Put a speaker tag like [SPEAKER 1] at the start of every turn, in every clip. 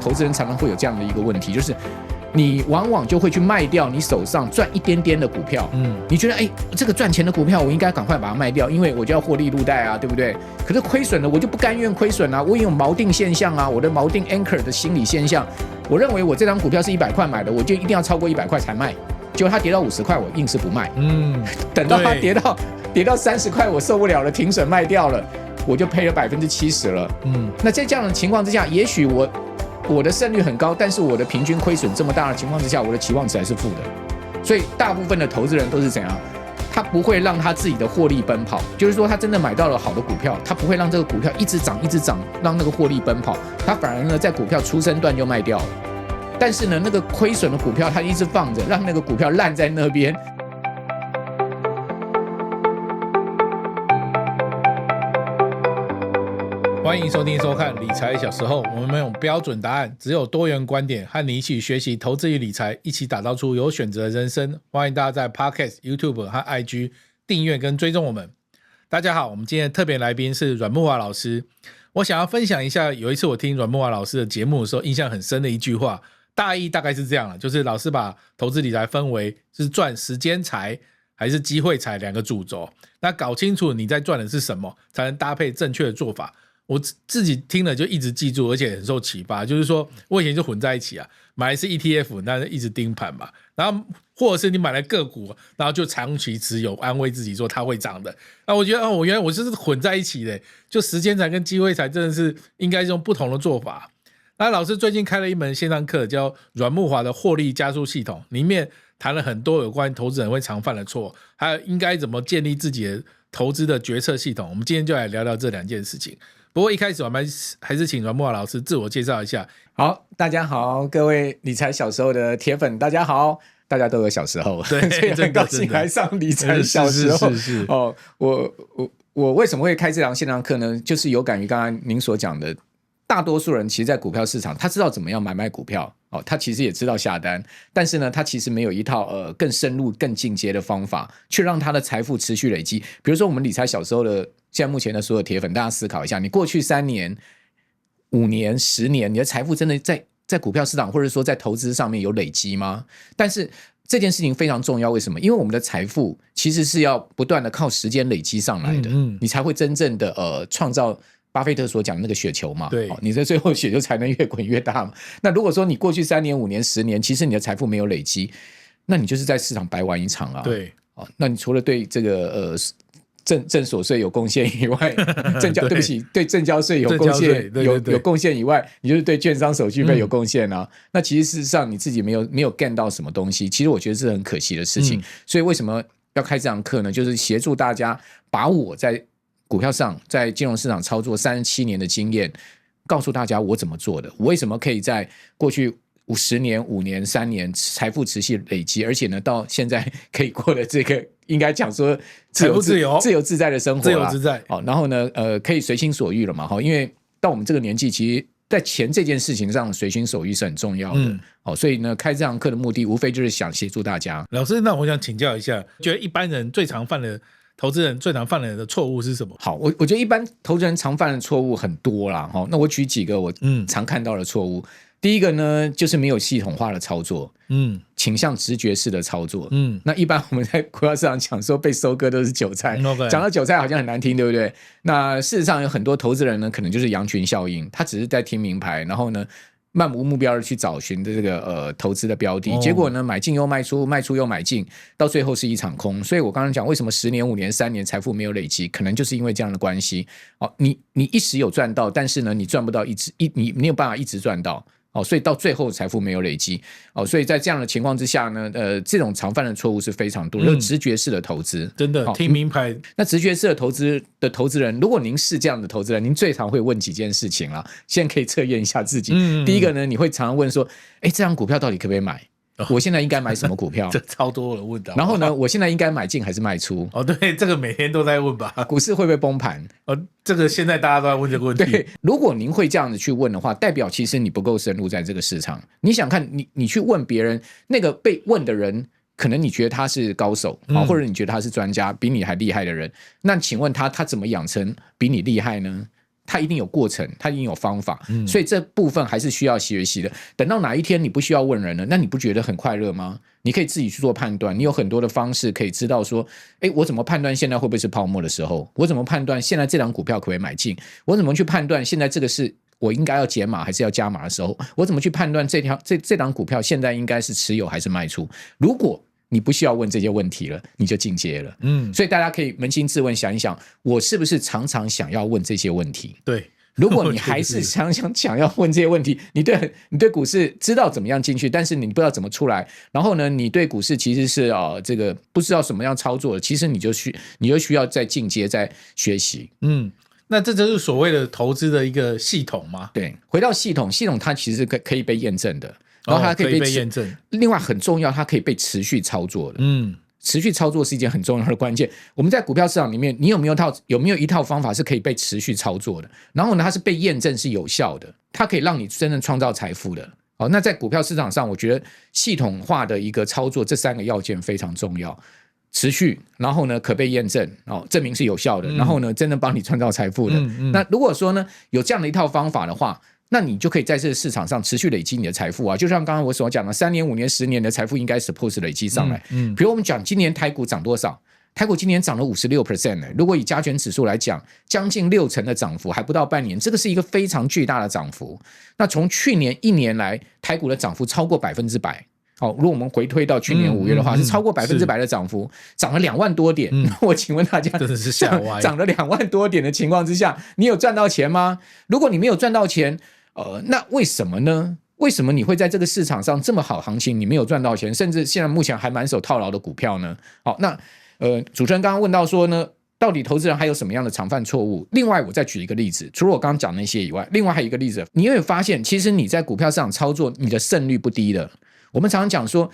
[SPEAKER 1] 投资人常常会有这样的一个问题，就是你往往就会去卖掉你手上赚一点点的股票，你觉得这个赚钱的股票我应该赶快把它卖掉，因为我就要获利入袋啊，对不对？可是亏损了我就不甘愿亏损啊，我也有锚定现象啊，我的锚定 anchor 的心理现象，我认为我这张股票是100块买的，我就一定要超过100块才卖，结果它跌到50块我硬是不卖，等到它跌到30块我受不了了，停损卖掉了，我就赔了70%了，那在这样的情况之下，也许我的胜率很高，但是我的平均亏损这么大的情况之下，我的期望值还是负的。所以大部分的投资人都是怎样？他不会让他自己的获利奔跑，就是说他真的买到了好的股票，他不会让这个股票一直涨一直涨，让那个获利奔跑，他反而呢在股票出生段就卖掉了。但是呢，那个亏损的股票他一直放着，让那个股票烂在那边。
[SPEAKER 2] 欢迎收听收看理财小时候，我们没有标准答案，只有多元观点，和你一起学习投资与理财，一起打造出有选择的人生。欢迎大家在 Podcast、YouTube 和 IG 订阅跟追踪我们。大家好，我们今天的特别来宾是阮慕骅老师。我想要分享一下，有一次我听阮慕骅老师的节目的时候，印象很深的一句话，大意大概是这样，就是老师把投资理财分为是赚时间财还是机会财两个主轴，那搞清楚你在赚的是什么，才能搭配正确的做法。我自己听了就一直记住，而且很受启发，就是说我以前就混在一起啊，买的是 ETF， 那一直盯盘嘛，然后或者是你买了个股，然后就长期持有，安慰自己说它会涨的。那我觉得我原来我就是混在一起的，就时间财跟机会财真的是应该用不同的做法。那老师最近开了一门线上课，叫阮慕骅的获利加速系统，里面谈了很多有关投资人会常犯的错，还有应该怎么建立自己的投资的决策系统。我们今天就来聊聊这两件事情。不过一开始我们还是请阮慕骅老师自我介绍一下。
[SPEAKER 1] 好，大家好，各位理财小时候的铁粉，大家好。大家都有小时候，所以很高兴来上理财小时候。
[SPEAKER 2] 是
[SPEAKER 1] 哦，我为什么会开这堂线上课呢？就是有感于刚刚您所讲的，大多数人其实在股票市场，他知道怎么样买卖股票，他其实也知道下单，但是呢，他其实没有一套更深入、更进阶的方法，去让他的财富持续累积。比如说，我们理财小时候的现在目前的所有铁粉，大家思考一下，你过去3年、5年、10年，你的财富真的在股票市场或者说在投资上面有累积吗？但是这件事情非常重要，为什么？因为我们的财富其实是要不断的靠时间累积上来的，你才会真正的创造巴菲特所讲的那个雪球嘛。
[SPEAKER 2] 对，
[SPEAKER 1] 你在最后雪球才能越滚越大嘛。那如果说你过去3年、5年、10年，其实你的财富没有累积，那你就是在市场白玩一场啊。
[SPEAKER 2] 对，
[SPEAKER 1] 那你除了对这个证所税有贡献以外，对不起，对证交税有贡献，有贡献以外，你就是对券商手续费有贡献啊。那其实事实上你自己没有 gain 到什么东西，其实我觉得是很可惜的事情。所以为什么要开这堂课呢？就是协助大家把我在股票上、在金融市场操作37年的经验，告诉大家我怎么做的，我为什么可以在过去50年、5年、3年财富持续累积，而且呢，到现在可以过的这个应该讲说自由自在的生活啦，
[SPEAKER 2] 自由自在。
[SPEAKER 1] 然后呢，可以随心所欲了嘛。因为到我们这个年纪，其实在钱这件事情上，随心所欲是很重要的。所以呢，开这堂课的目的，无非就是想协助大家。
[SPEAKER 2] 老师，那我想请教一下，觉得一般人最常犯的投资人最常犯的错误是什么？
[SPEAKER 1] 好，我觉得一般投资人常犯的错误很多啦。那我举几个我常看到的错误。第一个呢，就是没有系统化的操作，倾向直觉式的操作，那一般我们在股票市场讲说被收割都是韭菜，讲到韭菜好像很难听，对不对？那事实上有很多投资人呢，可能就是羊群效应，他只是在听名牌，然后呢，漫无目标的去找寻这个投资的标的，结果呢，买进又卖出，卖出又买进，到最后是一场空。所以我刚刚讲，为什么10年、5年、3年财富没有累积，可能就是因为这样的关系。你一时有赚到，但是呢，你赚不到你没有办法一直赚到。所以到最后财富没有累积。所以在这样的情况之下呢，这种常犯的错误是非常多，就是直觉式的投资，
[SPEAKER 2] 真的听名牌。
[SPEAKER 1] 那直觉式的投资人，如果您是这样的投资人，您最常会问几件事情啦，现在可以测验一下自己。第一个呢，你会常常问说，这张股票到底可不可以买？我现在应该买什么股票？
[SPEAKER 2] 这超多人问的。
[SPEAKER 1] 然后呢，我现在应该买进还是卖出？
[SPEAKER 2] 对，这个每天都在问吧。
[SPEAKER 1] 股市会不会崩盘？
[SPEAKER 2] 这个现在大家都在问这个问题。
[SPEAKER 1] 对，如果您会这样子去问的话，代表其实你不够深入在这个市场。你想看，你去问别人，那个被问的人，可能你觉得他是高手，或者你觉得他是专家，比你还厉害的人，那请问他怎么养成比你厉害呢？它一定有过程，它一定有方法，所以这部分还是需要学习的。等到哪一天你不需要问人了，那你不觉得很快乐吗？你可以自己去做判断，你有很多的方式可以知道说，我怎么判断现在会不会是泡沫的时候？我怎么判断现在这档股票可不可以买进？我怎么去判断现在这个是我应该要减码还是要加码的时候？我怎么去判断这档股票现在应该是持有还是卖出？如果你不需要问这些问题了，你就进阶了。所以大家可以扪心自问，想一想，我是不是常常想要问这些问题？
[SPEAKER 2] 对。
[SPEAKER 1] 如果你还是想要问这些问题，你对股市知道怎么样进去，但是你不知道怎么出来，然后呢，你对股市其实是这个不知道什么样操作的，其实你就需要再进阶，再学习。
[SPEAKER 2] 那这就是所谓的投资的一个系统吗？
[SPEAKER 1] 对，回到系统它其实是可以被验证的，然后它可以被
[SPEAKER 2] 验证。
[SPEAKER 1] 另外很重要，它可以被持续操作的。持续操作是一件很重要的关键。我们在股票市场里面，你有没有一套方法是可以被持续操作的？然后呢，它是被验证是有效的，它可以让你真正创造财富的。那在股票市场上，我觉得系统化的一个操作，这3个要件非常重要：持续，然后呢可被验证，证明是有效的，然后呢真正帮你创造财富的。那如果说呢有这样的一套方法的话，那你就可以在这个市场上持续累积你的财富啊，就像刚刚我所讲的，3年、5年、10年的财富应该 suppose 累积上来。比如我们讲今年台股涨多少？台股今年涨了 56%， 如果以加权指数来讲，将近60%的涨幅，还不到半年，这个是一个非常巨大的涨幅。那从去年1年来，台股的涨幅超过100%。如果我们回推到去年5月的话，是超过100%的涨幅，涨了2万多点。我请问大家，
[SPEAKER 2] 真的是吓歪，
[SPEAKER 1] 涨了2万多点的情况之下，你有赚到钱吗？如果你没有赚到钱，那为什么呢？为什么你会在这个市场上这么好行情，你没有赚到钱，甚至现在目前还满手套牢的股票呢？那主持人刚刚问到说呢，到底投资人还有什么样的常犯错误？另外我再举一个例子，除了我刚刚讲那些以外，另外还有一个例子，你会发现其实你在股票市场操作，你的胜率不低的。我们常常讲说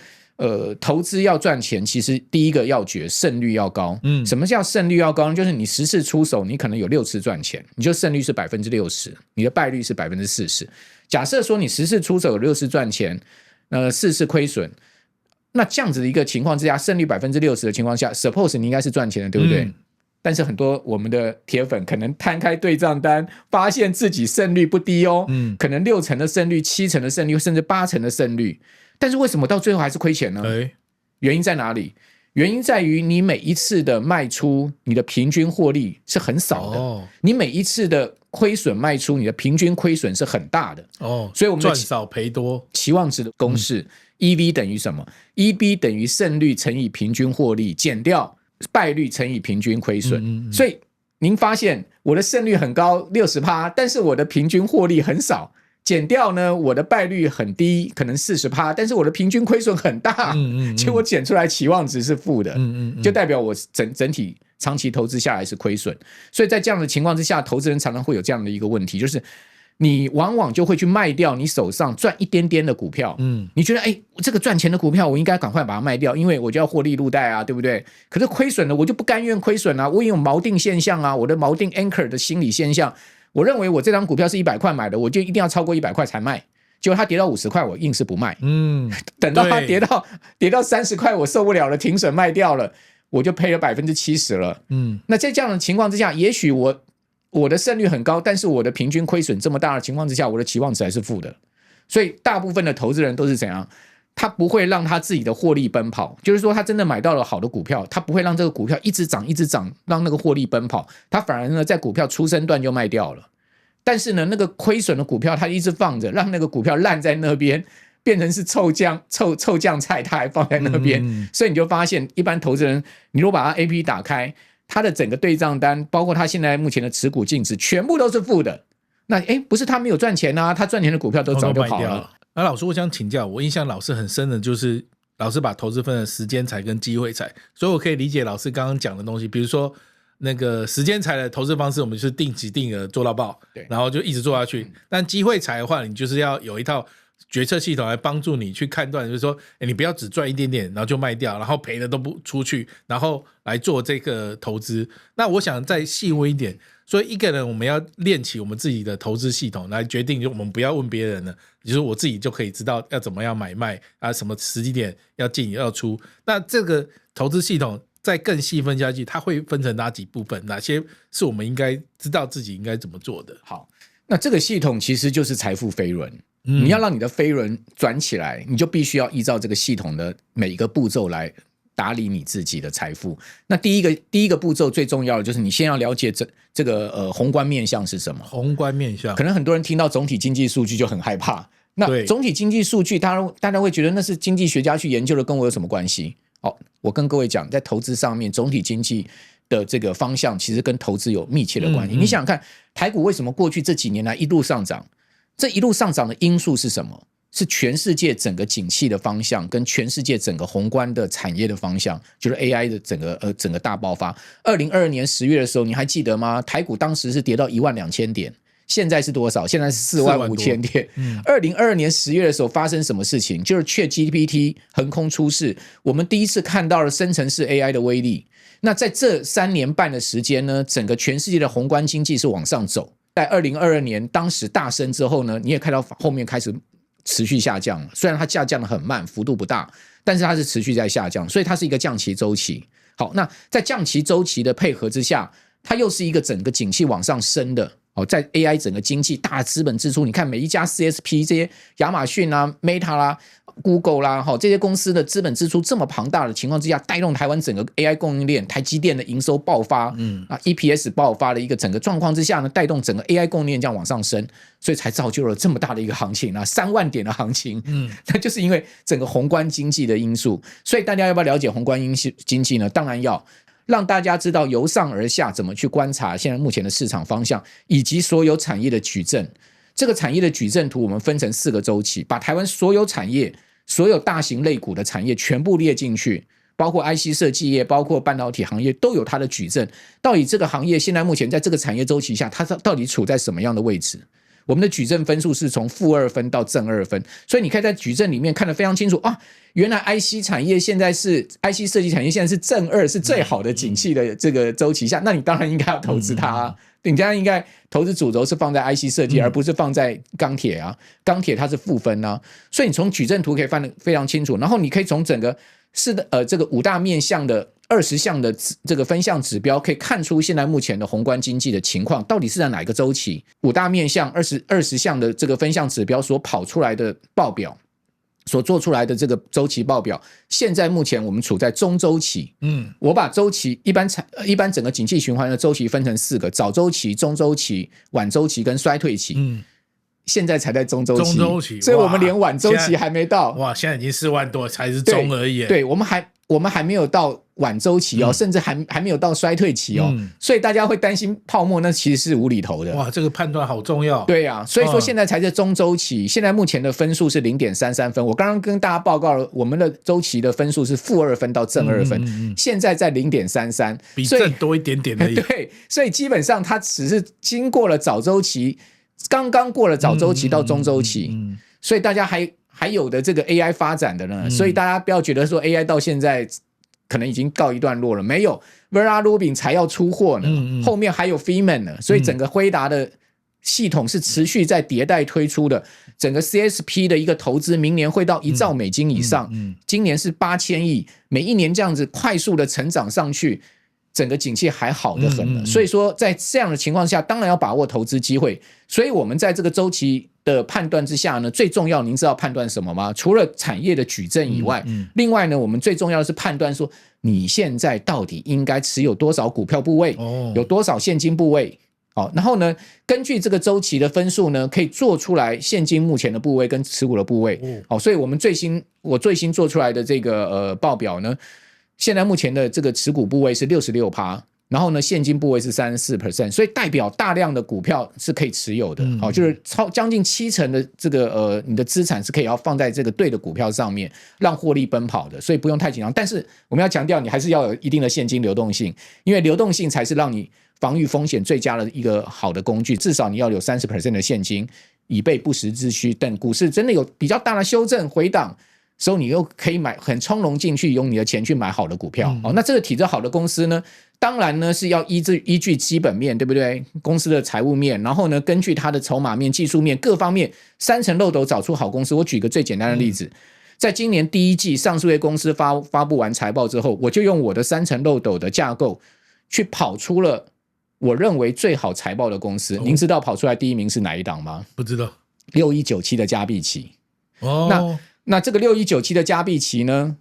[SPEAKER 1] 投资要赚钱，其实第一个要诀胜率要高。什么叫胜率要高呢？就是你10次出手，你可能有6次赚钱，你就胜率是 60%， 你的败率是 40%。假设说你10次出手有6次赚钱，4次亏损，那这样子的一个情况之下，胜率 60% 的情况下 suppose 你应该是赚钱的，对不对？但是很多我们的铁粉可能摊开对账单，发现自己胜率不低哦，可能60%的胜率、70%的胜率，甚至80%的胜率。但是为什么到最后还是亏钱呢？原因在哪里？原因在于你每一次的卖出，你的平均获利是很少的。你每一次的亏损卖出，你的平均亏损是很大的。所以我们
[SPEAKER 2] 赚少赔多
[SPEAKER 1] 期望值的公式，EV 等于什么？ EB 等于胜率乘以平均获利减掉败率乘以平均亏损。所以您发现我的胜率很高 60%， 但是我的平均获利很少，减掉呢我的败率很低，可能 40%， 但是我的平均亏损很大，结果减出来期望值是负的，就代表我整体长期投资下来是亏损。所以在这样的情况之下，投资人常常会有这样的一个问题，就是你往往就会去卖掉你手上赚一点点的股票，你觉得这个赚钱的股票我应该赶快把它卖掉，因为我就要获利入袋啊，对不对？可是亏损了我就不甘愿亏损啊，我也有锚定现象啊，我的锚定 anchor 的心理现象，我认为我这张股票是100块买的，我就一定要超过100块才卖，结果它跌到50块我硬是不卖，等到它跌到30块我受不了了，停损卖掉了，我就赔了 70% 了。那在这样的情况之下，也许我的胜率很高，但是我的平均亏损这么大的情况之下，我的期望值还是负的。所以大部分的投资人都是怎样？他不会让他自己的获利奔跑，就是说他真的买到了好的股票，他不会让这个股票一直涨一直涨，让那个获利奔跑，他反而呢在股票出生段就卖掉了。但是呢那个亏损的股票他一直放着，让那个股票烂在那边，变成是臭酱菜，他还放在那边。所以你就发现一般投资人，你如果把他 AP 打开，他的整个对账单，包括他现在目前的持股净值，全部都是负的。那不是他没有赚钱啊，他赚钱的股票都早就跑了。
[SPEAKER 2] 那老师，我想请教，我印象老师很深的就是老师把投资分了时间财跟机会财，所以我可以理解老师刚刚讲的东西。比如说那个时间财的投资方式，我们就是定期定额做到爆，然后就一直做下去。但机会财的话，你就是要有一套决策系统来帮助你去判断，就是说你不要只赚一点点然后就卖掉，然后赔的都不出去，然后来做这个投资。那我想再细问一点，所以一个人我们要练起我们自己的投资系统来决定，就我们不要问别人了，就是我自己就可以知道要怎么样买卖啊，什么时机点要进要出。那这个投资系统再更细分下去，它会分成哪几部分？哪些是我们应该知道自己应该怎么做的？
[SPEAKER 1] 好，那这个系统其实就是财富飞轮。你要让你的飞轮转起来，你就必须要依照这个系统的每一个步骤来打理你自己的财富。那第一个步骤最重要的就是你先要了解这个宏观面向是什么。
[SPEAKER 2] 宏观面向，
[SPEAKER 1] 可能很多人听到总体经济数据就很害怕。那总体经济数据，大家会觉得那是经济学家去研究的，跟我有什么关系？我跟各位讲，在投资上面，总体经济的这个方向其实跟投资有密切的关系。你想想看，台股为什么过去这几年来一路上涨？这一路上涨的因素是什么？是全世界整个景气的方向，跟全世界整个宏观的产业的方向，就是 AI 的整个大爆发。2022年10月的时候，你还记得吗？台股当时是跌到12000点，现在是多少？现在是45000点。2022年10月的时候发生什么事情？就是 ChatGPT 横空出世，我们第一次看到了生成式 AI 的威力。那在这3年半的时间呢，整个全世界的宏观经济是往上走。在2022年当时大升之后呢，你也看到后面开始持续下降了，虽然它下降的很慢，幅度不大，但是它是持续在下降，所以它是一个降息周期。好，那在降息周期的配合之下，它又是一个整个景气往上升的。在 AI 整个经济大资本支出，你看每一家 CSP 这些亚马逊啦、Meta 啦、Google 啦，这些公司的资本支出这么庞大的情况之下，带动台湾整个 AI 供应链，台积电的营收爆发，EPS 爆发的一个整个状况之下呢，带动整个 AI 供应链这样往上升，所以才造就了这么大的一个行情3万点的行情。那就是因为整个宏观经济的因素。所以大家要不要了解宏观经济呢？当然要。让大家知道由上而下怎么去观察现在目前的市场方向，以及所有产业的矩阵。这个产业的矩阵图我们分成4个周期，把台湾所有产业、所有大型类股的产业全部列进去，包括 IC 设计业、包括半导体行业都有它的矩阵。到底这个行业现在目前在这个产业周期下，它到底处在什么样的位置？我们的矩阵分数是从-2分到+2分，所以你可以在矩阵里面看得非常清楚啊。原来 IC 产业现在是 IC 设计产业现在是+2，是最好的景气的这个周期下，那你当然应该要投资它啊。你当然应该投资主轴是放在 IC 设计，而不是放在钢铁啊。钢铁它是负分啊，所以你从矩阵图可以看得非常清楚。然后你可以从整个这个5大面向的20项的这个分项指标，可以看出现在目前的宏观经济的情况到底是在哪一个周期。5大面向20项的这个分项指标所跑出来的报表，所做出来的这个周期报表，现在目前我们处在中周期。我把周期一般整个景气循环的周期分成4个：早周期、中周期、晚周期跟衰退期。现在才在中周期，所以我们连晚周期还没到。
[SPEAKER 2] 哇，现在已经4万多才是中而已。
[SPEAKER 1] 对，我们还没有到晚周期甚至还没有到衰退期所以大家会担心泡沫，那其实是无厘头的。
[SPEAKER 2] 哇，这个判断好重要。
[SPEAKER 1] 对啊，所以说现在才是中周期，现在目前的分数是0.33分。我刚刚跟大家报告了，我们的周期的分数是-2分到+2分，现在在0.33，
[SPEAKER 2] 比正多一点点而已。
[SPEAKER 1] 对，所以基本上它只是经过了早周期。刚刚过了早周期到中周期，所以大家还有的这个 AI 发展的呢，所以大家不要觉得说 AI 到现在可能已经告一段落了，没有 Vera Rubin 才要出货呢，后面还有 Feynman 呢，所以整个辉达的系统是持续在迭代推出的，整个 CSP 的一个投资明年会到1兆美金以上，今年是8000亿，每一年这样子快速的成长上去。整个景气还好得很了，所以说在这样的情况下，当然要把握投资机会。所以我们在这个周期的判断之下呢，最重要，您知道判断什么吗？除了产业的矩阵以外，另外呢，我们最重要的是判断说，你现在到底应该持有多少股票部位，有多少现金部位。然后呢，根据这个周期的分数呢，可以做出来现金目前的部位跟持股的部位。所以我最新做出来的这个报表呢。现在目前的这个持股部位是66%，然后呢现金部位是34%，所以代表大量的股票是可以持有的，就是将近70%的这个你的资产是可以要放在这个对的股票上面，让获利奔跑的，所以不用太紧张。但是我们要强调，你还是要有一定的现金流动性，因为流动性才是让你防御风险最佳的一个好的工具，至少你要有30% 的现金，以备不时之需。等股市真的有比较大的修正回档。所以你又可以很从容进去，用你的钱去买好的股票。那这个体质好的公司呢，当然呢是要依据基本面，对不对？公司的财务面，然后呢根据它的筹码面、技术面各方面3层漏斗找出好公司。我举个最简单的例子，在今年第一季上市公司发布完财报之后，我就用我的3层漏斗的架构去跑出了我认为最好财报的公司。您知道跑出来第一名是哪一档吗？
[SPEAKER 2] 不知道。
[SPEAKER 1] 6197的嘉必奇。那这个6197的嘉必奇呢，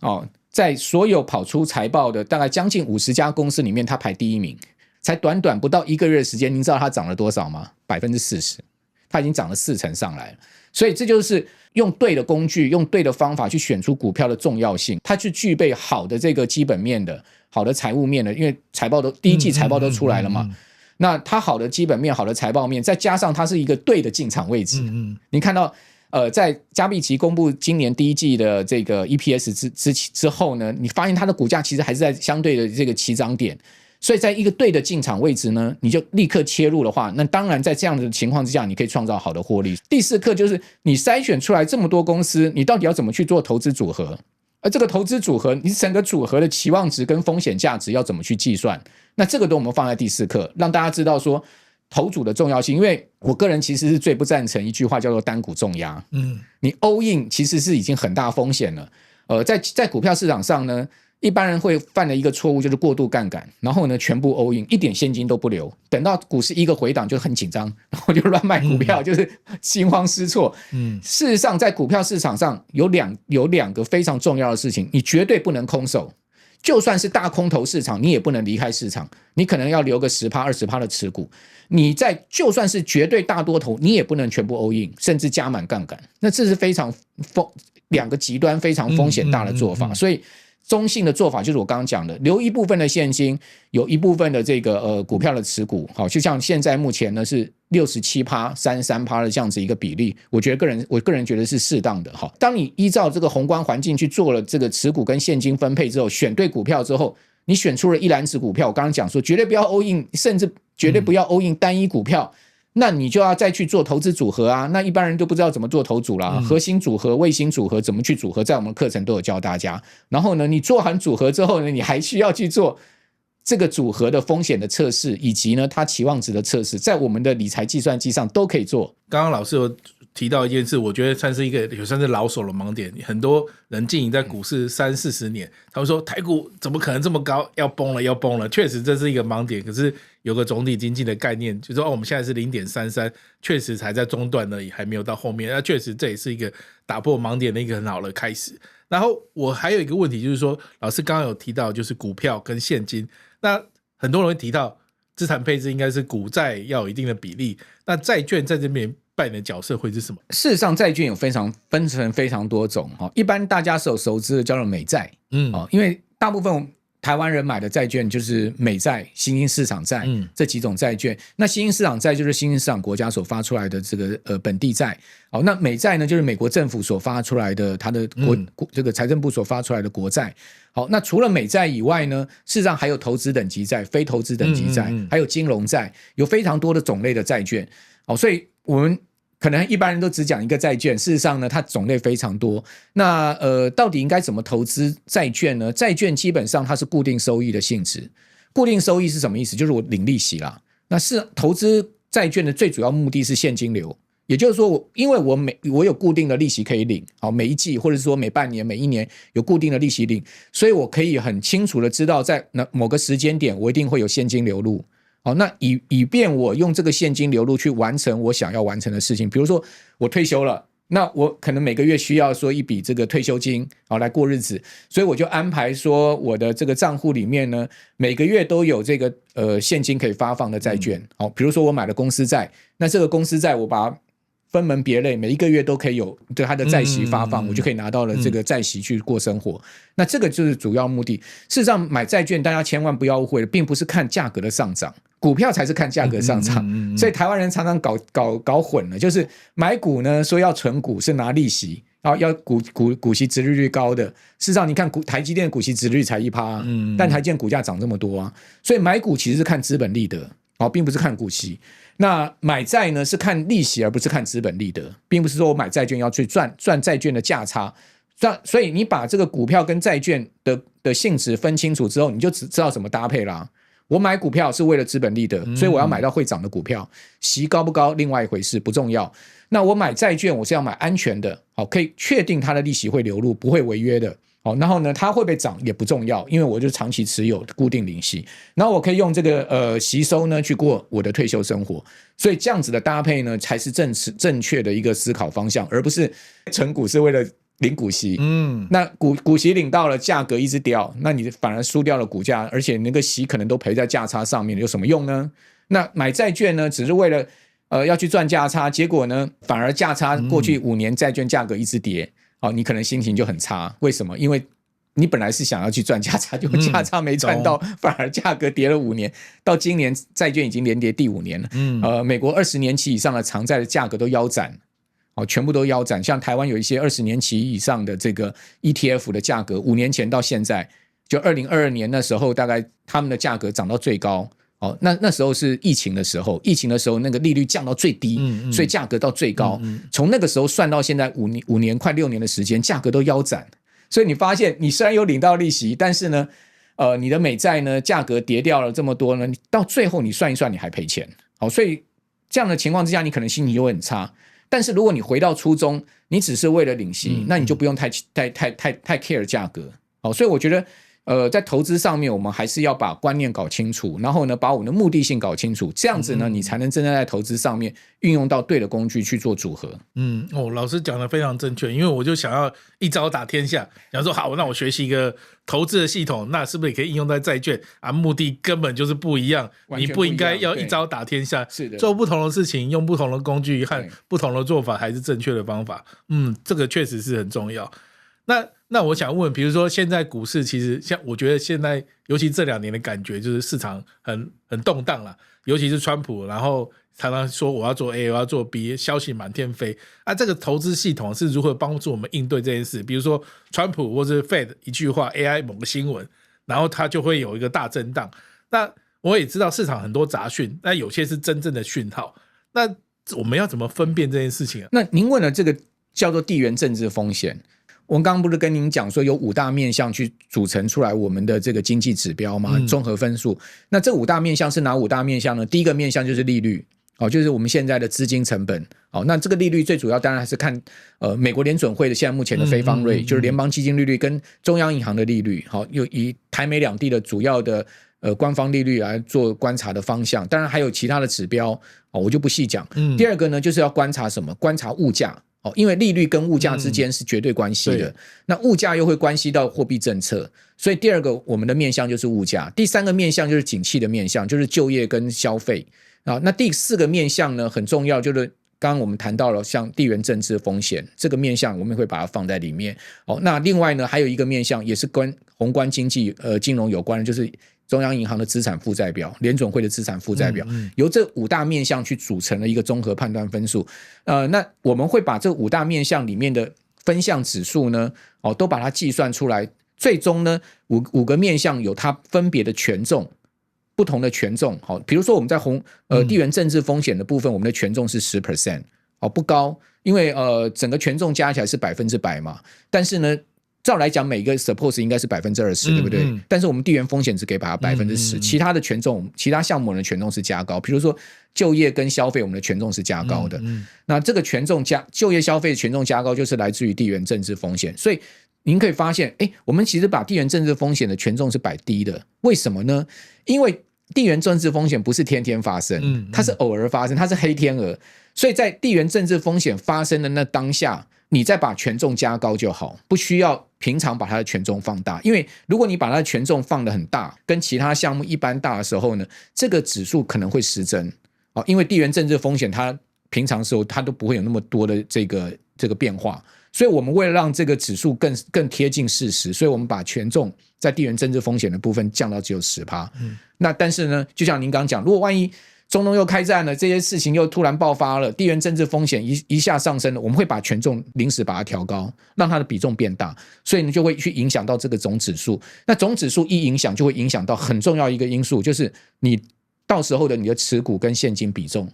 [SPEAKER 1] 在所有跑出财报的大概将近50家公司里面，它排第一名。才短短不到1个月的时间，您知道它涨了多少吗？40%，它已经涨了4成上来了。所以这就是用对的工具，用对的方法去选出股票的重要性。它去具备好的这个基本面的，好的财务面的，因为第一季财报都出来了嘛。那它好的基本面，好的财报面，再加上它是一个对的进场位置。你看到在嘉必奇公布今年第一季的这个 EPS 之后呢，你发现它的股价其实还是在相对的这个起涨点。所以在一个对的进场位置呢，你就立刻切入的话，那当然在这样的情况之下，你可以创造好的获利。第4课就是你筛选出来这么多公司，你到底要怎么去做投资组合？而这个投资组合，你整个组合的期望值跟风险价值要怎么去计算？那这个都我们放在第4课，让大家知道说投组的重要性。因为我个人其实是最不赞成一句话叫做单股重压。你 all in 其实是已经很大风险了。在股票市场上呢，一般人会犯的一个错误就是过度杠杆，然后呢全部 all in， 一点现金都不留，等到股市一个回档就很紧张，然后就乱卖股票，就是惊慌失措。事实上在股票市场上有两个非常重要的事情，你绝对不能空手。就算是大空头市场，你也不能离开市场，你可能要留个 10%、20% 的持股。你就算是绝对大多头，你也不能全部 all in， 甚至加满杠杆。那这是非常两个极端非常风险大的做法。所以中性的做法就是我刚刚讲的，留一部分的现金，有一部分的这个股票的持股。好，就像现在目前呢是67%、33%的这样子一个比例，我个人觉得是适当的。好，当你依照这个宏观环境去做了这个持股跟现金分配之后，选对股票之后，你选出了一篮子股票，我刚刚讲说绝对不要 all in， 甚至绝对不要 all in 单一股票。那你就要再去做投资组合啊，那一般人都不知道怎么做投组啦。核心组合、卫星组合怎么去组合，在我们课程都有教大家。然后呢，你做完组合之后呢，你还需要去做这个组合的风险的测试，以及呢它期望值的测试，在我们的理财计算机上都可以做。
[SPEAKER 2] 刚刚老师有提到一件事，我觉得算是也算是老手的盲点。很多人经营在股市30-40年，他们说台股怎么可能这么高，要崩了。确实这是一个盲点，可是有个总体经济的概念，就是说我们现在是 0.33， 确实才在中段而已，还没有到后面。那确实这也是一个打破盲点的一个很好的开始。然后我还有一个问题，就是说老师刚刚有提到就是股票跟现金，那很多人会提到资产配置应该是股债要有一定的比例，那债券在这边扮演的角色会是什么？
[SPEAKER 1] 事实上债券有分成非常多种，一般大家所熟知的叫做美债。因为大部分台湾人买的债券就是美债、新兴市场债这几种债券。那新兴市场债就是新兴市场国家所发出来的这个本地债。那美债呢就是美国政府所发出来的，它的这个财政部所发出来的国债。好，那除了美债以外呢，事实上还有投资等级债、非投资等级债，还有金融债，有非常多的种类的债券。所以我们可能一般人都只讲一个债券，事实上呢它种类非常多。那到底应该怎么投资债券呢？债券基本上它是固定收益的性质。固定收益是什么意思？就是我领利息啦。那是投资债券的最主要目的是现金流，也就是说因为我有固定的利息可以领，每一季或者说每半年每一年有固定的利息领，所以我可以很清楚的知道在某个时间点我一定会有现金流入。那以便我用这个现金流入去完成我想要完成的事情。比如说我退休了，那我可能每个月需要说一笔这个退休金来过日子，所以我就安排说我的这个账户里面呢每个月都有这个现金可以发放的债券。比如说我买了公司债，那这个公司债我把它分门别类，每一个月都可以有对它的债息发放，我就可以拿到了这个债息去过生活。那这个就是主要目的。事实上买债券大家千万不要误会了，并不是看价格的上涨，股票才是看价格上涨。所以台湾人常常搞混了，就是买股呢说要存股是拿利息，然后要股息殖利率高的。事实上你看台积电的股息殖利率才 1%，但台积电股价涨这么多啊，所以买股其实是看资本利得，并不是看股息。那买债呢是看利息而不是看资本利得，并不是说我买债券要去赚债券的价差。所以你把这个股票跟债券的性质分清楚之后，你就知道怎么搭配啦。我买股票是为了资本利得，所以我要买到会涨的股票，息高不高另外一回事，不重要。那我买债券我是要买安全的，可以确定它的利息会流入，不会违约的。然后呢，它会不会涨也不重要，因为我就长期持有固定领息，然后我可以用这个息收呢去过我的退休生活，所以这样子的搭配呢才是正确的一个思考方向，而不是存股是为了领股息。那股息领到了，价格一直掉，那你反而输掉了股价，而且那个息可能都赔在价差上面，有什么用呢？那买债券呢，只是为了要去赚价差，结果呢反而价差过去5年债券价格一直跌。你可能心情就很差，为什么？因为你本来是想要去赚价差，结果价差没赚到，反而价格跌了5年，到今年债券已经连跌第5年了。美国20年期以上的长债的价格都腰斩，全部都腰斩。像台湾有一些20年期以上的这个 ETF 的价格，5年前到现在，就2022年那时候，大概他们的价格涨到最高。那时候是疫情的时候，那个利率降到最低，所以价格到最高。从那个时候算到现在5年快6年的时间，价格都腰斩。所以你发现，你虽然有领到利息，但是呢，你的美债呢价格跌掉了这么多呢，到最后你算一算，你还赔钱。所以这样的情况之下，你可能心情就会很差。但是如果你回到初衷，你只是为了领息，那你就不用太 care 价格。所以我觉得。在投资上面，我们还是要把观念搞清楚，然后呢，把我们的目的性搞清楚，这样子呢，你才能真正在投资上面运用到对的工具去做组合。
[SPEAKER 2] 老师讲的非常正确，因为我就想要一招打天下，想说好，那我学习一个投资的系统，那是不是也可以应用在债券啊？目的根本就是不一样，你不应该要一招打天下，
[SPEAKER 1] 是的，
[SPEAKER 2] 做不同的事情，用不同的工具和不同的做法，还是正确的方法。这个确实是很重要。那我想问，比如说现在股市其实像我觉得现在尤其这2年的感觉就是市场很动荡啦，尤其是川普，然后常常说我要做 A 我要做 B， 消息满天飞啊，这个投资系统是如何帮助我们应对这件事？比如说川普或者 Fed 一句话 AI 某个新闻，然后它就会有一个大震荡。那我也知道市场很多杂讯，那有些是真正的讯号，那我们要怎么分辨这件事情啊？
[SPEAKER 1] 那您问了这个叫做地缘政治风险，我们刚刚不是跟您讲说有5大面向去组成出来我们的这个经济指标吗？综合分数。那这5大面向是哪5大面向呢？第一个面向就是利率，就是我们现在的资金成本。那这个利率最主要当然还是看美国联准会的现在目前的非方瑞，就是联邦基金利率跟中央银行的利率，又以台美两地的主要的官方利率来做观察的方向。当然还有其他的指标，我就不细讲。第二个呢，就是要观察什么？观察物价。因为利率跟物价之间是绝对关系的，那物价又会关系到货币政策，所以第二个我们的面向就是物价，第3个面向就是景气的面向，就是就业跟消费。那第4个面向呢很重要，就是刚刚我们谈到了像地缘政治风险这个面向，我们会把它放在里面。那另外呢还有一个面向也是跟宏观经济金融有关的，就是中央银行的资产负债表，联准会的资产负债表，由这5大面向去组成了一个综合判断分数。那我们会把这5大面向里面的分项指数呢，都把它计算出来。最终呢，5个面向有它分别的权重，不同的权重。比如说我们在地缘政治风险的部分，我们的权重是 10%，不高，因为整个权重加起来是100%嘛，但是呢。照来讲，每个 suppose 应该是20%，对不对？但是我们地缘风险只可以把它10%，其他的权重，其他项目的权重是加高。比如说就业跟消费，我们的权重是加高的。那这个权重就业消费的权重加高，就是来自于地缘政治风险。所以您可以发现，我们其实把地缘政治风险的权重是摆低的。为什么呢？因为地缘政治风险不是天天发生，它是偶尔发生，它是黑天鹅。所以在地缘政治风险发生的那当下，你再把权重加高就好，不需要平常把它的权重放大。因为如果你把它的权重放得很大，跟其他项目一般大的时候呢，这个指数可能会失真。因为地缘政治风险它平常时候它都不会有那么多的这个变化，所以我们为了让这个指数更贴近事实，所以我们把权重在地缘政治风险的部分降到只有 10%。那但是呢，就像您刚刚讲，如果万一中东又开战了，这些事情又突然爆发了，地缘政治风险一下上升了，我们会把权重临时把它调高，让它的比重变大，所以你就会去影响到这个总指数。那总指数一影响，就会影响到很重要一个因素，就是你到时候的你的持股跟现金比重。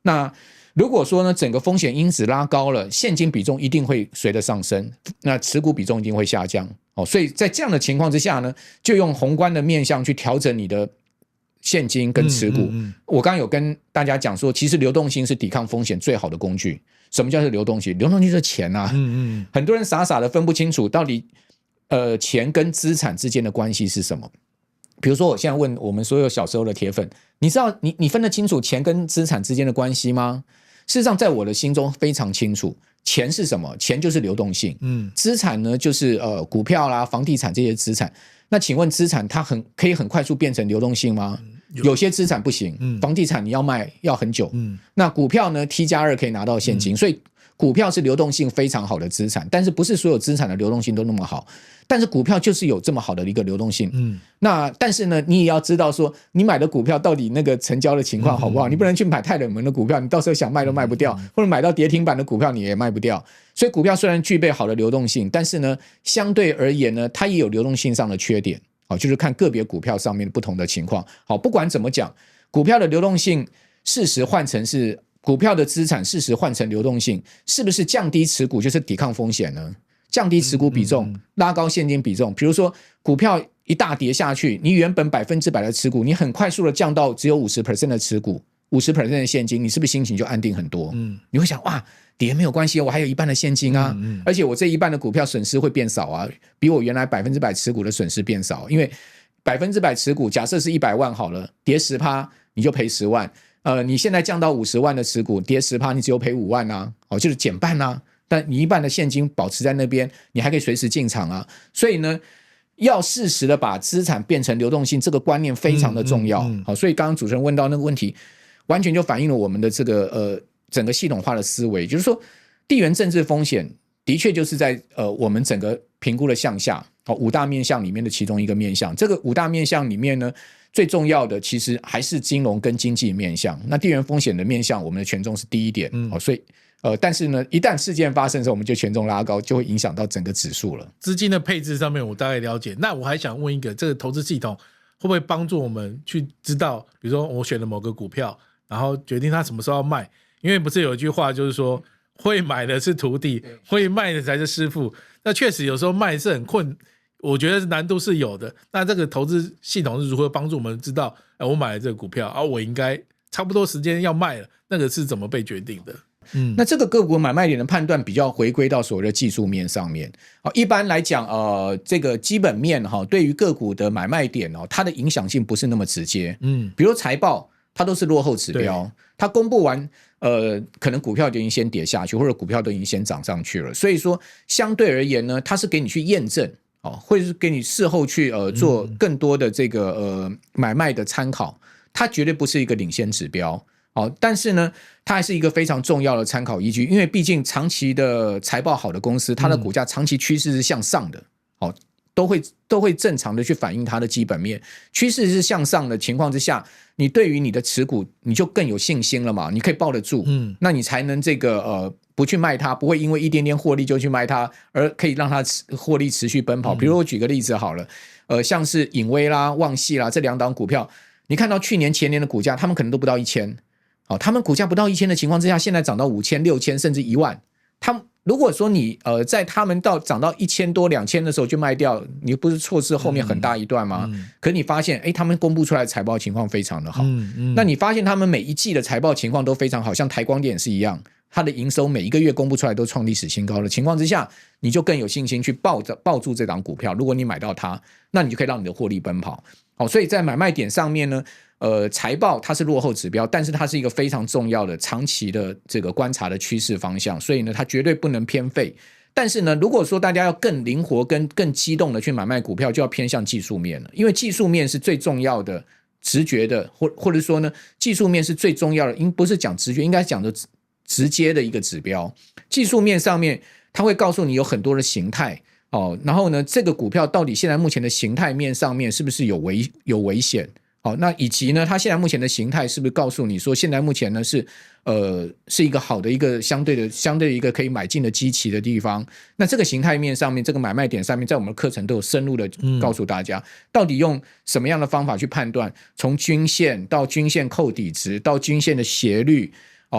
[SPEAKER 1] 那如果说呢，整个风险因子拉高了，现金比重一定会随着上升，那持股比重一定会下降。所以在这样的情况之下呢，就用宏观的面向去调整你的现金跟持股。我刚刚有跟大家讲说，其实流动性是抵抗风险最好的工具。什么叫做流动性？流动性就是钱啊。很多人傻傻的分不清楚到底钱跟资产之间的关系是什么。比如说我现在问我们所有小时候的铁粉，你知道你分得清楚钱跟资产之间的关系吗？事实上在我的心中非常清楚，钱是什么？钱就是流动性。资产呢就是股票啦、房地产这些资产。那请问资产它可以很快速变成流动性吗？有些资产不行，房地产你要卖要很久。那股票呢 T+2 可以拿到现金，所以股票是流动性非常好的资产，但是不是所有资产的流动性都那么好，但是股票就是有这么好的一个流动性。那但是呢，你也要知道说，你买的股票到底那个成交的情况好不好？你不能去买太冷门的股票，你到时候想卖都卖不掉，或者买到跌停板的股票你也卖不掉。所以股票虽然具备好的流动性，但是呢，相对而言呢，它也有流动性上的缺点。就是看个别股票上面不同的情况。好，不管怎么讲，股票的流动性适时换成是股票的资产适时换成流动性，是不是降低持股就是抵抗风险呢？降低持股比重，拉高现金比重。比如说股票一大跌下去，你原本100%的持股，你很快速的降到只有 50% 的持股， 50% 的现金，你是不是心情就安定很多？你会想哇，跌没有关系，我还有一半的现金啊，而且我这一半的股票损失会变少啊，比我原来100%持股的损失变少，因为100%持股，假设是100万好了，跌 10% 你就赔10万，你现在降到50万的持股，跌 10% 你只有赔5万啊，就是减半啊，但你一半的现金保持在那边，你还可以随时进场啊，所以呢，要适时的把资产变成流动性，这个观念非常的重要。好，所以刚刚主持人问到那个问题，完全就反映了我们的这个整个系统化的思维，就是说地缘政治风险的确就是在我们整个评估的项下5大面向里面的其中一个面向。这个5大面向里面呢，最重要的其实还是金融跟经济面向。那地缘风险的面向，我们的权重是第一点。所以但是呢，一旦事件发生的时候，我们就权重拉高，就会影响到整个指数了。
[SPEAKER 2] 资金的配置上面我大概了解，那我还想问一个，这个投资系统会不会帮助我们去知道，比如说我选了某个股票，然后决定它什么时候要卖？因为不是有一句话就是说，会买的是徒弟，会卖的才是师傅。那确实有时候卖是很困，我觉得难度是有的。那这个投资系统是如何帮助我们知道，我买了这个股票我应该差不多时间要卖了，那个是怎么被决定的？
[SPEAKER 1] 那这个个股买卖点的判断比较回归到所谓的技术面上面。一般来讲这个基本面对于个股的买卖点它的影响性不是那么直接。比如财报它都是落后指标，它公布完可能股票就已经先跌下去，或者股票都已经先涨上去了，所以说相对而言呢，它是给你去验证或者是给你事后去做更多的这个买卖的参考，它绝对不是一个领先指标。但是呢，它还是一个非常重要的参考依据，因为毕竟长期的财报好的公司，它的股价长期趋势是向上的，都会正常的去反映它的基本面，趋势是向上的情况之下，你对于你的持股你就更有信心了嘛，你可以抱得住，那你才能这个不去卖它，不会因为一点点获利就去卖它，而可以让它获利持续奔跑。比如我举个例子好了，像是颖威啦、旺系啦这2档股票，你看到去年前年的股价，他们可能都不到1000。他们股价不到1000的情况之下，现在涨到5000、6000甚至1万。如果说你在他们涨到1000多、2000的时候就卖掉，你不是错失后面很大一段吗？可是你发现他们公布出来的财报情况非常的好。那你发现他们每一季的财报情况都非常好，像台光电也是一样，它的营收每一个月公布出来都创历史新高的情况之下，你就更有信心去抱住这档股票。如果你买到它，那你就可以让你的获利奔跑。所以在买卖点上面呢，财报它是落后指标，但是它是一个非常重要的长期的这个观察的趋势方向，所以呢，它绝对不能偏废。但是呢，如果说大家要更灵活跟更机动的去买卖股票，就要偏向技术面了，因为技术面是最重要的直觉的，或者说呢，技术面是最重要的，不是讲直觉，应该讲的直接的一个指标。技术面上面，它会告诉你有很多的形态。然后呢，这个股票到底现在目前的形态面上面是不是有危险？那以及呢，它现在目前的形态是不是告诉你说，现在目前呢是一个好的一个相对一个可以买进的基期的地方？那这个形态面上面，这个买卖点上面，在我们的课程都有深入的告诉大家，到底用什么样的方法去判断，从均线到均线扣底值，到均线的斜率。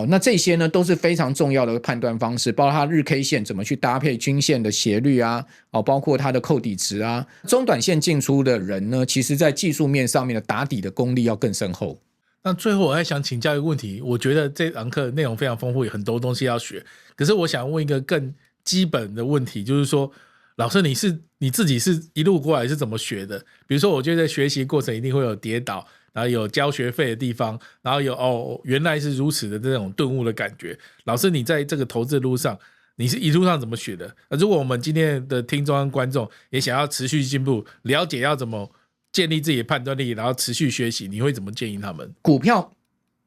[SPEAKER 1] 那这些呢都是非常重要的判断方式，包括它日 K 线怎么去搭配均线的斜率啊，包括它的扣底值啊，中短线进出的人呢，其实在技术面上面的打底的功力要更深厚。
[SPEAKER 2] 那最后我还想请教一个问题，我觉得这堂课内容非常丰富，有很多东西要学，可是我想问一个更基本的问题，就是说老师你自己是一路过来是怎么学的？比如说我觉得在学习过程一定会有跌倒，然后有交学费的地方，然后有原来是如此的这种顿悟的感觉。老师你在这个投资的路上，你是一路上怎么学的？如果我们今天的听众和观众也想要持续进步，了解要怎么建立自己的判断力，然后持续学习，你会怎么建议他们？
[SPEAKER 1] 股票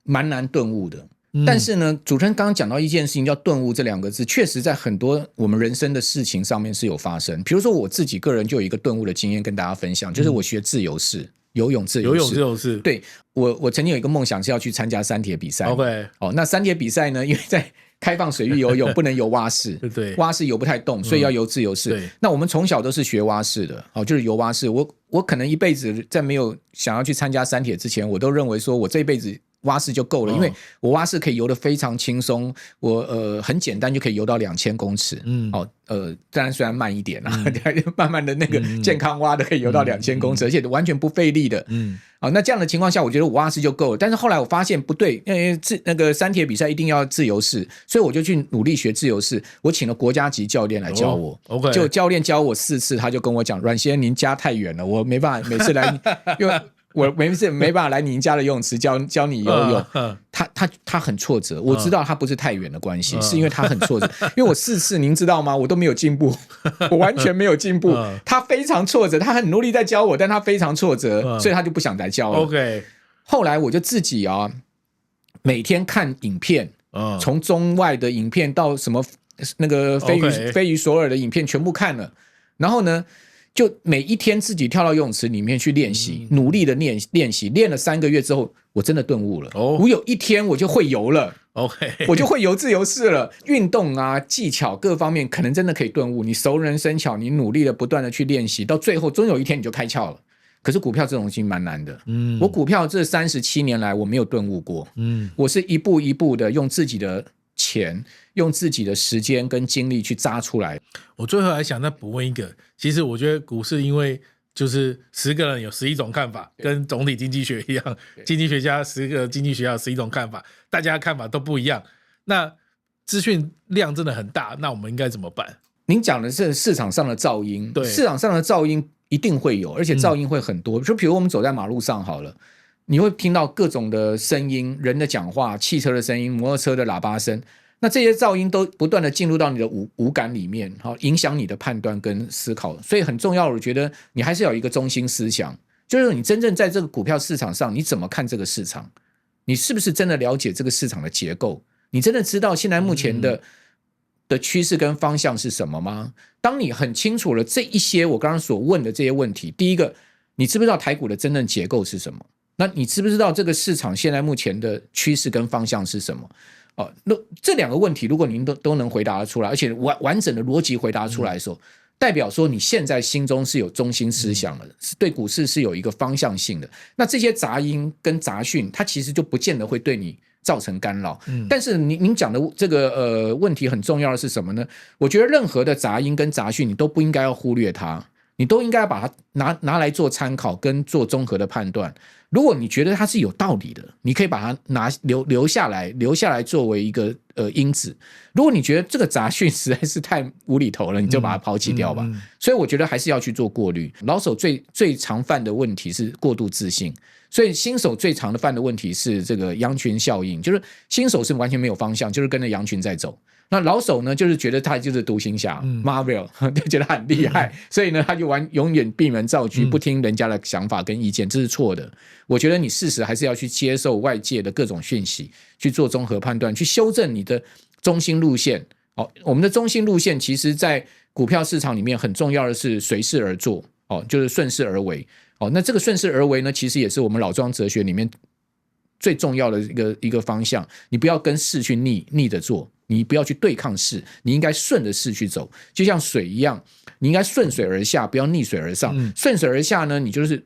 [SPEAKER 1] 蛮难顿悟的，但是呢，主持人刚刚讲到一件事情叫顿悟这两个字，确实在很多我们人生的事情上面是有发生。比如说我自己个人就有一个顿悟的经验跟大家分享，就是我学自由式。游泳自由式，对，我曾经有一个梦想是要去参加三铁比赛。
[SPEAKER 2] OK，
[SPEAKER 1] 那三铁比赛呢，因为在开放水域游泳不能游蛙式，
[SPEAKER 2] 对，
[SPEAKER 1] 蛙式游不太动，所以要游自由式。那我们从小都是学蛙式的，就是游蛙式。我可能一辈子在没有想要去参加三铁之前，我都认为说我这一辈子蛙式就够了，因为我蛙式可以游得非常轻松，我很简单就可以游到2000公尺。当然虽然慢一点啦，慢慢的那个健康蛙的可以游到2000公尺，而且完全不费力的。那这样的情况下，我觉得我蛙式就够了。但是后来我发现不对，因为那个三铁比赛一定要自由式，所以我就去努力学自由式。我请了国家级教练来教我，就教练教我4次，他就跟我讲：阮先生您家太远了，我没办法每次来，因为我没办法来您家的游泳池教你游泳。他很挫折，我知道他不是太远的关系，是因为他很挫折。因为我4次您知道吗？我都没有进步，我完全没有进步。他非常挫折，他很努力在教我，但他非常挫折，所以他就不想来教了。后来我就自己每天看影片，从中外的影片到什么那个飞鱼索尔的影片全部看了，然后呢就每一天自己跳到游泳池里面去练习，努力的练习，练了3个月之后，我真的顿悟了。我有一天我就会游了，我就会游自由式了。运动啊，技巧各方面可能真的可以顿悟。你熟能生巧，你努力的不断的去练习，到最后终有一天你就开窍了。可是股票这种东西蛮难的。我股票这37年来我没有顿悟过。我是一步一步的用自己的钱，用自己的时间跟精力去扎出来。
[SPEAKER 2] 我最后还想再补问一个，其实我觉得股市因为就是10个人有11种看法，跟总体经济学一样，经济学家10个经济学家有11种看法，大家的看法都不一样。那资讯量真的很大，那我们应该怎么办？
[SPEAKER 1] 您讲的是市场上的噪音，
[SPEAKER 2] 对，
[SPEAKER 1] 市场上的噪音一定会有，而且噪音会很多。就比如我们走在马路上好了，你会听到各种的声音，人的讲话，汽车的声音，摩托车的喇叭声。那这些噪音都不断的进入到你的五感里面，影响你的判断跟思考。所以很重要，我觉得你还是要有一个中心思想，就是你真正在这个股票市场上，你怎么看这个市场？你是不是真的了解这个市场的结构？你真的知道现在目前的趋势跟方向是什么吗？当你很清楚了这一些我刚刚所问的这些问题，第一个，你知不知道台股的真正结构是什么？那你知不知道这个市场现在目前的趋势跟方向是什么？这2个问题如果您都能回答得出来，而且完整的逻辑回答出来的时候，代表说你现在心中是有中心思想的，对股市是有一个方向性的。那这些杂音跟杂讯它其实就不见得会对你造成干扰。但是您讲的这个问题很重要的是什么呢？我觉得任何的杂音跟杂讯你都不应该要忽略它，你都应该把它拿来做参考跟做综合的判断。如果你觉得它是有道理的，你可以把它留下来作为一个因子。如果你觉得这个杂讯实在是太无厘头了，你就把它抛弃掉吧。所以我觉得还是要去做过滤。老手最常犯的问题是过度自信，所以新手最常犯的问题是这个羊群效应，就是新手是完全没有方向，就是跟着羊群在走。那老手呢，就是觉得他就是独行侠，Marvel 就觉得很厉害，所以呢，他就永远闭门造车，不听人家的想法跟意见，这是错的。我觉得你适时还是要去接受外界的各种讯息，去做综合判断，去修正你的中心路线。我们的中心路线其实在股票市场里面很重要的是随势而做，就是顺势而为。那这个顺势而为呢，其实也是我们老庄哲学里面最重要的一个方向。你不要跟势去逆着做，你不要去对抗势，你应该顺着势去走，就像水一样，你应该顺水而下，不要逆水而上。顺水而下呢，你就是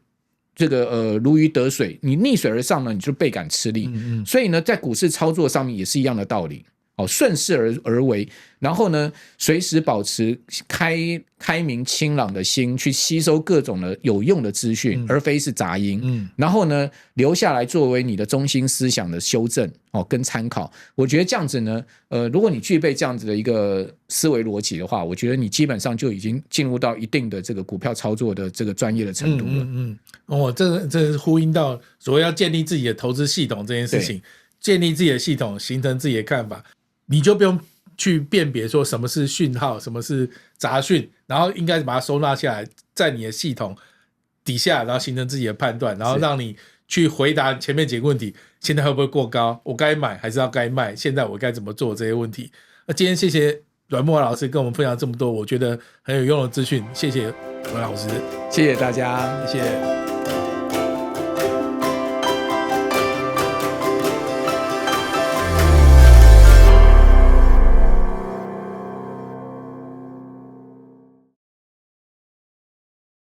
[SPEAKER 1] 这个如鱼得水，你逆水而上呢，你就倍感吃力。所以呢，在股市操作上面也是一样的道理。顺势而为，然后呢，随时保持开明清朗的心，去吸收各种的有用的资讯，而非是杂音。然后呢，留下来作为你的中心思想的修正跟参考。我觉得这样子呢，如果你具备这样子的一个思维逻辑的话，我觉得你基本上就已经进入到一定的这个股票操作的这个专业的程度了。
[SPEAKER 2] 这是呼应到所谓要建立自己的投资系统这件事情，建立自己的系统，形成自己的看法。你就不用去辨别说什么是讯号，什么是杂讯，然后应该把它收纳下来，在你的系统底下，然后形成自己的判断，然后让你去回答前面几个问题：现在会不会过高？我该买还是要该卖？现在我该怎么做这些问题？那今天谢谢阮慕骅老师跟我们分享这么多，我觉得很有用的资讯，谢谢阮老师，
[SPEAKER 1] 谢谢大家，
[SPEAKER 2] 谢谢。